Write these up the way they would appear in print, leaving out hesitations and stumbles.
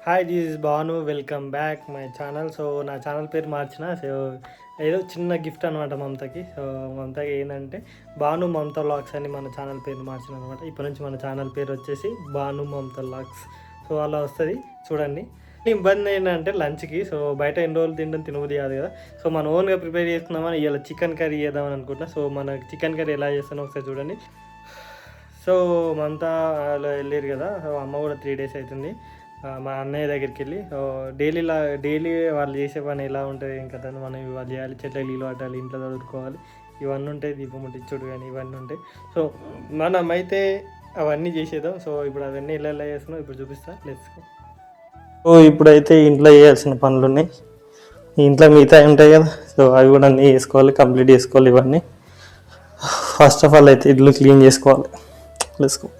Hi this is Bhanu, welcome back my channel. So నా channel పేరు మార్చిన. సో ఏదో చిన్న గిఫ్ట్ అనమాట మమతకి. సో మమతకి ఏంటంటే భాను మమత వ్లాగ్స్ అని మన ఛానల్ పేరు మార్చిన అనమాట. ఇప్పటి నుంచి మన ఛానల్ పేరు వచ్చేసి భాను మమత వ్లాగ్స్. సో అలా వస్తుంది చూడండి. ఇబ్బంది ఏంటంటే లంచ్కి, సో బయట ఎన్ని రోజులు తినడం తినబుద్ధి కాదు కదా. సో మనం ఓన్గా ప్రిపేర్ చేసుకుందామని ఇలా చికెన్ కర్రీ చేద్దామని అనుకుంటున్నా. సో మన చికెన్ కర్రీ ఎలా చేస్తానో ఒకసారి చూడండి. సో మమతా అలా వెళ్ళారు కదా. సో అమ్మ కూడా 3 days అవుతుంది మా అన్నయ్య దగ్గరికి వెళ్ళి. డైలీ వాళ్ళు చేసే పని ఎలా ఉంటుంది ఇంకా తను మనం ఇవాళ చేయాలి, చెట్ల నీళ్ళు పట్టాలి, ఇంట్లో చదువుకోవాలి, ఇవన్నీ ఉంటాయి, దీపం ముట్టించుడు కానీ ఇవన్నీ ఉంటాయి. సో మనం అయితే అవన్నీ చేసేద్దాం. సో ఇప్పుడు అవన్నీ ఎలా చేస్తున్నాం ఇప్పుడు చూపిస్తా. Let's go. సో ఇప్పుడైతే ఇంట్లో చేయాల్సిన పనులు ఉన్నాయి, ఇంట్లో మిగతా ఉంటాయి కదా. సో అవి కూడా అన్నీ చేసుకోవాలి, కంప్లీట్ చేసుకోవాలి ఇవన్నీ. ఫస్ట్ ఆఫ్ ఆల్ అయితే ఇల్లు క్లీన్ చేసుకోవాలి. Let's go.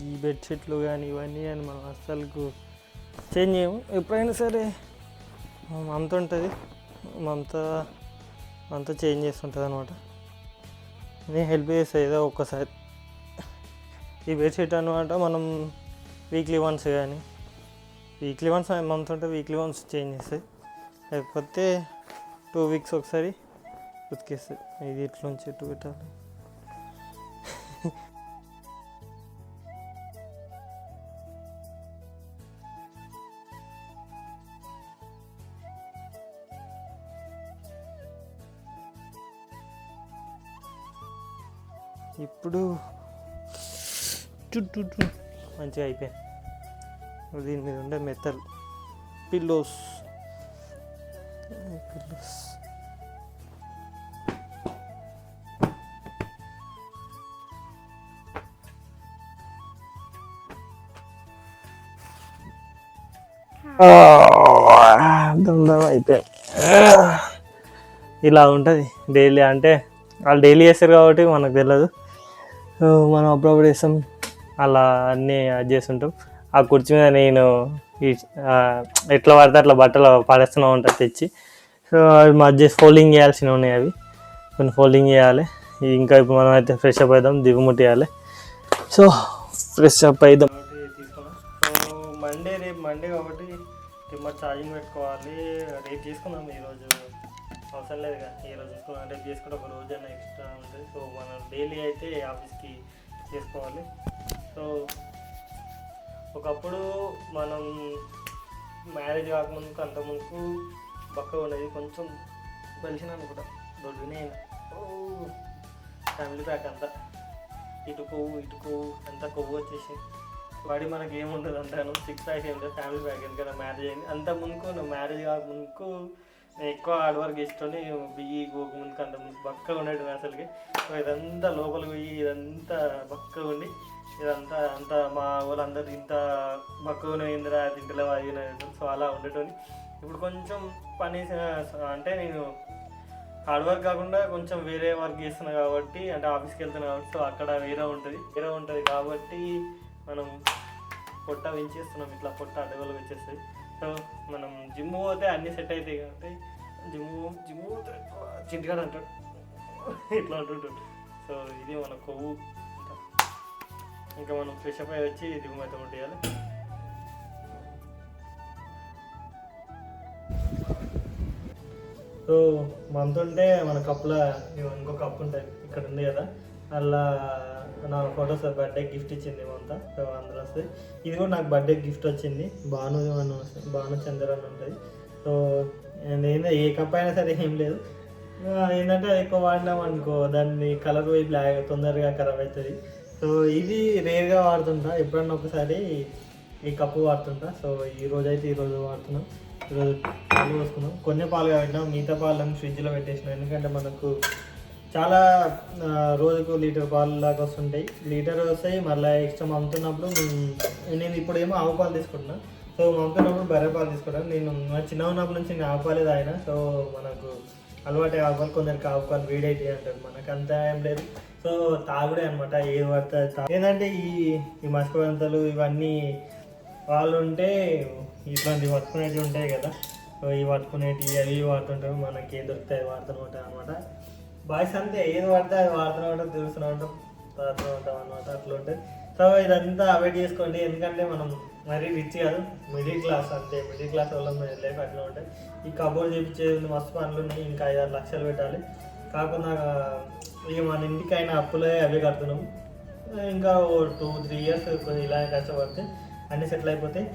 ఈ బెడ్షీట్లు కానీ ఇవన్నీ కానీ మనం అస్సలు చేంజ్ చేయము. ఎప్పుడైనా సరే మమత ఉంటుంది, మమత చేంజ్ చేస్తుంటుంది అనమాట. నేను హెల్ప్ చేస్తాను ఏదో ఒక్కసారి. ఈ బెడ్షీట్ అనమాట మనం వీక్లీ వన్స్ మమత ఉంటే వీక్లీ వన్స్ చేంజ్ చేస్తాయి, లేకపోతే 2 weeks ఒకసారి ఉతికేస్తుంది. ఇది ఇట్లుంచి ఎట్టు పెట్టాలి. ఇప్పుడు చుట్టూ మంచిగా అయిపోయింది. దీని మీద ఉండే మెత్తలు పిల్లోస్ అయిపోయింది. ఇలా ఉంటుంది డైలీ. అంటే వాళ్ళు డైలీ చేస్తారు కాబట్టి మనకు తెలియదు, మనం అప్పుడప్పుడు వేస్తాం. అలా అన్నీ అది చేస్తుంటాం. ఆ కుర్చీ మీద నేను ఎట్లా పడితే అట్లా బట్టలు పడేస్తూనే ఉంటుంది తెచ్చి. సో అవి మధ్య ఫోల్డింగ్ చేయాల్సినవి ఉన్నాయి, అవి కొన్ని ఫోల్డింగ్ చేయాలి. ఇంకా ఇప్పుడు మనం అయితే ఫ్రెష్ అప్ అవుదాం, దిగుముట్టియాలి. సో ఫ్రెష్ అప్ అవుదాం. తీసుకున్నాం. సో రేపు మండే కాబట్టి రిమోట్ ఛార్జింగ్ పెట్టుకోవాలి. రేపు తీసుకున్నాం, ఈరోజు అవసరం లేదు కదా. ఈరోజు రేపు చేసుకుంటే ఒక రోజు అన్న ఎక్స్ట్రా ఉంటుంది. సో మనం డైలీ అయితే ఆఫీస్కి చేసుకోవాలి. సో ఒకప్పుడు మనం మ్యారేజ్ కాకముందుకు అంతకుముందుకు బక్కగా ఉండేది, కొంచెం కలిసినాను కూడా దొడ్డునే. ఫ్యామిలీ ప్యాక్ అంతా ఇటు కొవ్వు అంతా కొవ్వు వచ్చేసి వాడి మనకి ఏముంటుంది అంటాను. 6 packs ఏముంటుంది ఫ్యామిలీ ప్యాక్. ఎందుకంటే మ్యారేజ్ అయింది. అంత ముందుకు మ్యారేజ్ కాకముందుకు నేను ఎక్కువ హార్డ్ వర్క్ ఇష్టని బియ్యి గోకుముందుకు అంతకుముందు బక్కగా ఉండేది అసలుకి. సో ఇదంతా లోపలికి పోయి ఇదంతా బక్కగా ఉండి అంతా మా వాళ్ళందరూ ఇంత బక్కగా ఇందిరా తింటలేవు అది. సో అలా ఉండేటోని. ఇప్పుడు కొంచెం పని అంటే నేను హార్డ్ వర్క్ కాకుండా కొంచెం వేరే వర్క్ చేస్తున్నా కాబట్టి, అంటే ఆఫీస్కి వెళ్తున్నా కాబట్టి, సో అక్కడ వేరే ఉంటుంది కాబట్టి మనం పొట్ట పెంచేస్తున్నాం. ఇట్లా పొట్ట అడ్డగోలు వచ్చేస్తుంది. సో మనం జిమ్ పోతే అన్నీ సెట్ అవుతాయి కాబట్టి జిమ్ పోతే చింటిగాడు అంటాడు, ఇట్లా అంటుంటాడు. సో ఇది మన కొవ్వు. ఇంకా మనం ఫ్రెష్ అప్ అయి వచ్చి దిగుమతి ఉంటేయాలి. సో మనతుంటే మన కప్పులో ఇంకో కప్పు ఉంటుంది, ఇక్కడ ఉంది కదా. అలా నా ఫొటోస్ బర్త్డే గిఫ్ట్ ఇచ్చింది అంతా. సో అందులో వస్తుంది. ఇది కూడా నాకు బర్త్డే గిఫ్ట్ వచ్చింది. భాను చంద్ర అని ఉంటుంది. సో ఏంటంటే ఏ కప్ అయినా సరే ఏం లేదు, ఏంటంటే ఎక్కువ వాడినాం అనుకో దాన్ని కలర్ పోయి బ్లాక్ తొందరగా ఖరాబ్ అవుతుంది. సో ఇది రేర్గా వాడుతుంటా, ఎప్పుడన్నా ఒకసారి ఈ కప్పు వాడుతుంటా. సో ఈరోజు వాడుతున్నాం. ఈరోజు పాలు పోసుకున్నాం. కొన్ని పాలు పెట్టినాం, మిగతా పాలను ఫ్రిడ్జ్లో పెట్టేసినాం. ఎందుకంటే మనకు చాలా రోజుకు లీటర్ పాలు లాగా వస్తుంటాయి. లీటర్ వస్తాయి, మళ్ళీ ఎక్స్ట్రా అమ్ముతున్నప్పుడు నేను ఇప్పుడేమో ఆవు పాలు తీసుకుంటున్నాను. సో అమ్ముతున్నప్పుడు బర్రె పాలు తీసుకుంటాను. నేను చిన్న ఉన్నప్పటి నుంచి నేను ఆవు పాలే తాగిన. సో మనకు అలవాటు ఆవు పాలు, కొందరికి ఆవు పాలు వేడైతే అంటారు, మనకు అంత ఏం లేదు. సో సో తాగుడే అనమాట, ఏది పడుతుంది ఏంటంటే ఈ మసకవంతలు ఇవన్నీ వాళ్ళు ఉంటే ఇట్లాంటివి పట్టుకునేటివి ఉంటాయి కదా, ఇవి పట్టుకునేటివి అవి వాడుతుంటారు, మనకి ఏది దొరుకుతాయి వాడుతూ ఉంటాయి అనమాట. బాయ్స్ అంతే, ఏది పడితే అది వాడుతూనే ఉంటాం, తెలుస్తూనే ఉంటాం, వాడుతూ ఉంటాం అనమాట, అట్లా ఉంటుంది. సో ఇదంతా అవాయిడ్ చేసుకోండి, ఎందుకంటే మనం మరీ రిచ్ కాదు, మిడిల్ క్లాస్ అంతే, మిడిల్ క్లాస్ వల్ల లైఫ్ అట్లా ఉంటాయి. ఈ కబోర్డ్ చేయించేది మస్తు పనులు ఉన్నాయి, ఇంకా 5-6 లక్షలు పెట్టాలి. కాకుండా ఇక మన ఇంటికైనా అప్పులే అవే కడుతున్నాం, ఇంకా 2-3 ఇయర్స్ కొంచెం ఇలాగే కష్టపడితే అన్నీ సెటిల్ అయిపోతాయి.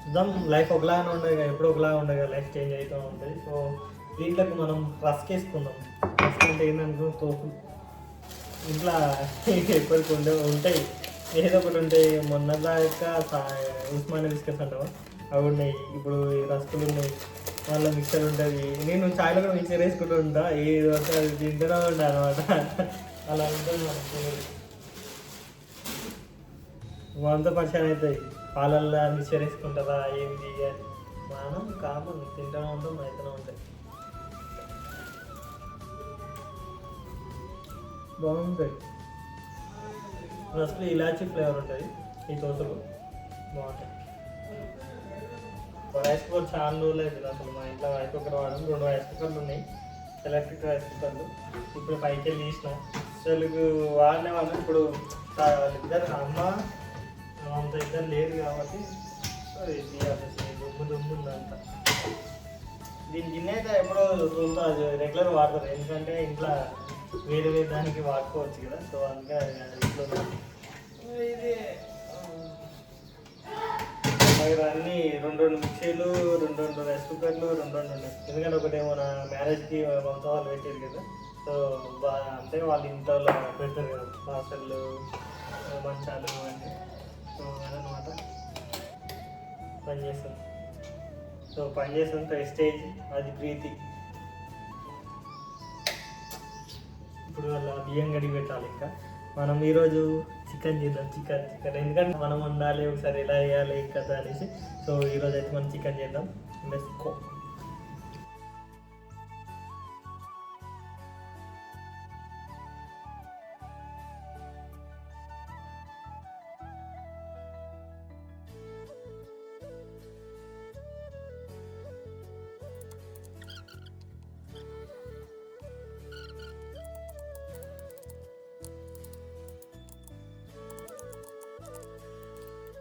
చూద్దాం, లైఫ్ ఒకలాగానే ఉండదు, ఎప్పుడు ఒకలాగా ఉండదు, లైఫ్ చేంజ్ అవుతూ ఉంటుంది. సో దీంట్లోకి మనం రస్క్ వేసుకుందాం. రస్క్ అంటే ఏంటనుకో తోపు, ఇంట్లో ఎప్పటికి ఉంటాయి, ఏదో ఒకటి ఉంటాయి. మొన్నదాకా ఉస్మానియా బిస్కెట్స్ అంటావా, అవి ఉన్నాయి. ఇప్పుడు రస్కులు ఉన్నాయి, మళ్ళీ మిక్సర్ ఉంటుంది. నేను చాయ్లో కూడా మిక్సర్ వేసుకుంటూ ఉంటా, ఏది వస్తే అది తింటూనే ఉంటా అనమాట. అలా ఉంటుంది మనకు, మనతో పరిచయం అవుతాయి. పాలల్లో మిక్సర్ వేసుకుంటారా ఏంటి అని, మనం కామన్ తింటూనే ఉంటాం, అవుతూనే ఉంటాయి. బాగుంటాయి అసలు, ఇలాచీ ఫ్లేవర్ ఉంటుంది ఈ దోశలు, బాగుంటాయి. రైస్ కుక్కర్ చాలా రోజులు అవుతుంది అసలు, మా ఇంట్లో రైస్ కుక్కర్ వాడడం. 2 రైస్ కుక్కర్లు ఉన్నాయి, ఎలక్ట్రిక్ రైస్ కుక్కర్లు. ఇప్పుడు పైకి వెళ్ళి తీసిన అసలు వాడినే వాళ్ళం. ఇప్పుడు ఇద్దరు అమ్మ అంత ఇద్దరు లేదు కాబట్టి దుమ్ము ఉందంతా. దీని గిన్నె అయితే ఎప్పుడో చూస్తా, రెగ్యులర్ వాడతారు, ఎందుకంటే ఇంట్లో వేరే వేరే దానికి వాడుకోవచ్చు కదా. సో అందుకే ఇంట్లో ఇది అన్నీ 2 మిక్సీలు, 2 రైస్ కుక్కర్లు, 2 ఎందుకంటే ఒకటేమో నా మ్యారేజ్కి వంశ వాళ్ళు పెట్టారు కదా. సో అంటే వాళ్ళు ఇంట్లో పెడతారు కదా పార్సళ్ళు, మంచాలు అన్నీ. సో అదనమాట పనిచేస్తాం. సో పనిచేస్తాం ప్రెస్టేజ్, అది ప్రీతి. ఇప్పుడు వాళ్ళ బియ్యం గడిగి పెట్టాలి. ఇంకా మనం ఈరోజు చికెన్ చేద్దాం, చికెన్ ఎందుకంటే మనం వండాలి ఒకసారి, ఎలా వేయాలి కదా అనేసి. సో ఈరోజు అయితే మనం చికెన్ చేద్దాం. Let's go.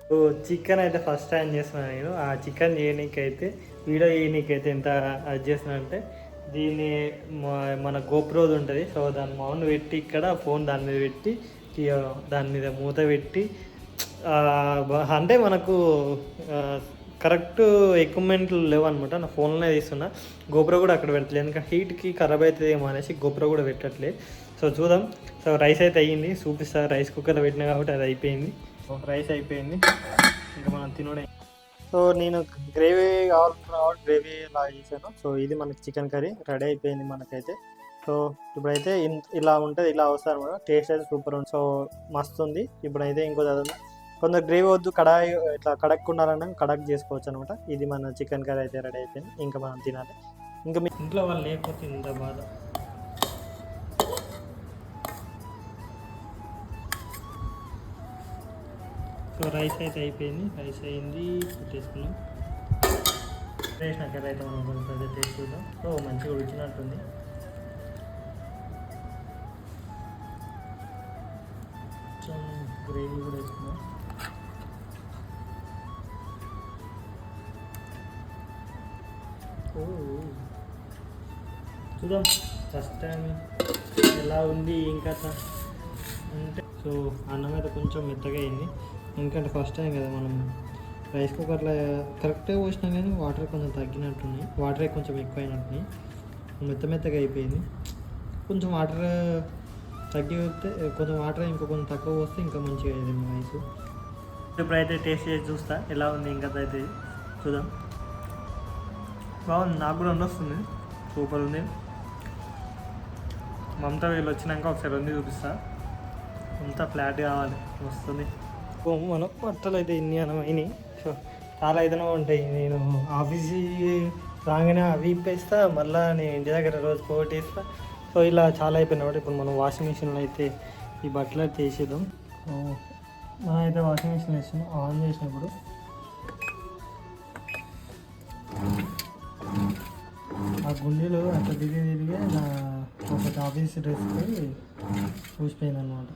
సో చికెన్ అయితే ఫస్ట్ టైం చేస్తున్నాను నేను. ఆ చికెన్ చేయనీకైతే, వీడియో చేయనీకైతే ఎంత అది చేస్తున్నాను అంటే, దీన్ని మన గోప్రోది ఉంటుంది. సో దాని మౌన్ పెట్టి ఇక్కడ ఫోన్ దాని మీద పెట్టి, దాని మీద మూత పెట్టి, అంటే మనకు కరెక్ట్ ఎక్విప్మెంట్లు లేవు అనమాట. నా ఫోన్లోనే తీస్తున్నా, గోప్రో కూడా అక్కడ పెట్టలేదు, ఎందుకంటే హీట్కి ఖరాబ్ అవుతుందేమో అనేసి గోప్రో కూడా పెట్టట్లేదు. సో చూద్దాం. సో రైస్ అయితే అయ్యింది, చూపిస్తా. రైస్ కుక్కర్లో పెట్టినా కాబట్టి అది అయిపోయింది. రైస్ అయిపోయింది, ఇంకా మనం తినడే. సో నేను గ్రేవీ కావాలి, గ్రేవీ లాగా చేశాను. సో ఇది మనకి చికెన్ కర్రీ రెడీ అయిపోయింది మనకైతే. సో ఇప్పుడైతే ఇలా ఉంటుంది, ఇలా వస్తుంది అనమాట. టేస్ట్ అయితే సూపర్ ఉంది, సో మస్తు ఉంది. ఇప్పుడైతే ఇంకో చదువు, కొందరు గ్రేవీ వద్దు, కడాయి ఇట్లా కడక్కుండాలన్నా కడక్ చేసుకోవచ్చు అనమాట. ఇది మన చికెన్ కర్రీ అయితే రెడీ అయిపోయింది, ఇంకా మనం తినాలి. ఇంకా మీ ఇంట్లో వాళ్ళు లేకపోతే ఇంత బాధ. సో రైస్ అయితే అయిపోయింది, రైస్ అయింది, పెట్టేసుకున్నాం. రైస్ నాకు అయితే మనం కొంచెం టేస్ట్ చూద్దాం. సో మంచిగా ఉడిచినట్టుంది. కొంచెం గ్రేవీ కూడా వేసుకున్నాం. చూద్దాం ఫస్ట్ టైం ఎలా ఉంది ఇంకా అంటే. సో అన్నం అయితే కొంచెం మెత్తగా అయింది, ఎందుకంటే ఫస్ట్ టైం కదా మనం రైస్ కుక్కర్లో కరెక్ట్గా పోసినాం, కానీ వాటర్ కొంచెం తగ్గినట్టున్నాయి, వాటర్ కొంచెం ఎక్కువ అయినట్టున్నాయి, మెత్తగా అయిపోయింది. కొంచెం వాటర్ తగ్గి వస్తే, కొంచెం వాటర్ ఇంకో కొంచెం తక్కువ వస్తే ఇంకా మంచిగా అయ్యేది మా రైస్. ఇప్పుడైతే టేస్ట్ చేసి చూస్తా ఎలా ఉంది, ఇంకా అయితే చూద్దాం. బాగుంది, నాకు కూడా వస్తుంది, సూపర్ ఉంది. మమతా వీళ్ళు వచ్చినాక ఒకసారి ఉంది చూపిస్తా, అంతా ఫ్లాట్ కావాలి, వస్తుంది. మనం బట్టలు అయితే ఇన్ని అనమైనాయి. సో చాలా అయితేనే ఉంటాయి. నేను ఆఫీస్ రాగానే అవి ఇప్పేస్తా, మళ్ళీ నేను ఇంటి దగ్గర రోజు పోగొట్టేస్తా. సో సో ఇలా చాలా అయిపోయినాయి. ఇప్పుడు మనం వాషింగ్ మిషన్లో అయితే ఈ బట్టలు అయితే వేసేద్దాం. మనం అయితే వాషింగ్ మిషన్ వేసాం, ఆన్ చేసినప్పుడు ఆ గుండెలు అట్లా తిరిగి నా ఒక ఆఫీస్ డ్రెస్కి చూసిపోయింది అనమాట.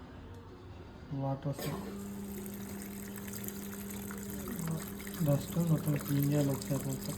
వాటర్ వస్తాయి, డస్ట్ మొత్తం క్లీన్ చేయాలి ఒకసారి మొత్తం.